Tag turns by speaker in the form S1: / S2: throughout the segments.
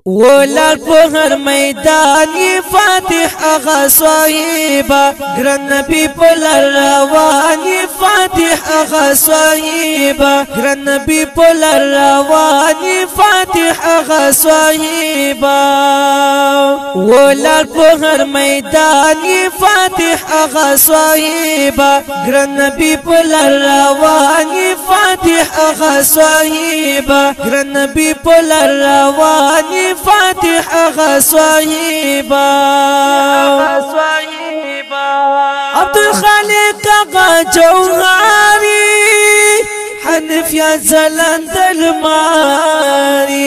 S1: ولال په هر میدان فاتح اغا صاحبا ګران نبی په لار روان فاتح اغا صاحبا ګران نبی په لار روان فاتح اغا صاحبا ولال په هر میدان فاتح اغا صاحبا ګران نبی په لار روان فاتح اغا صاحبا ګران نبی په لار روان فاتح اغا صاحبا عبد الخالق اغا جوهري حنف يا زلند الماري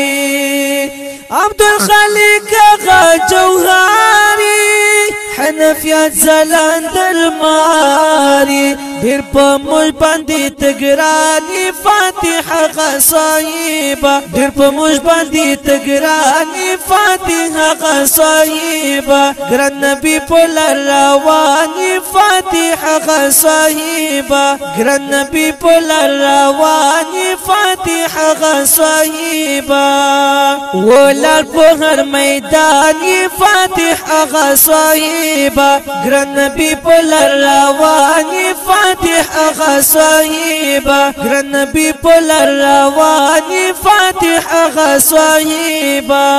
S1: عبد الخالق اغا جوهري حنف يا زلند الماري دير په موږ باندې تګراني فاتح اغا صاحبا دير په موږ باندې تګراني فاتح اغا صاحبا ګران نبی په لار روان فاتح اغا صاحبا ګران نبی په لار روان فاتح اغا صاحبا ولال په هر میدان فاتح اغا صاحبا ګران نبی په لار روان فاتح اغا صاحبا ګران نبی په لار روان فاتح اغا صاحبا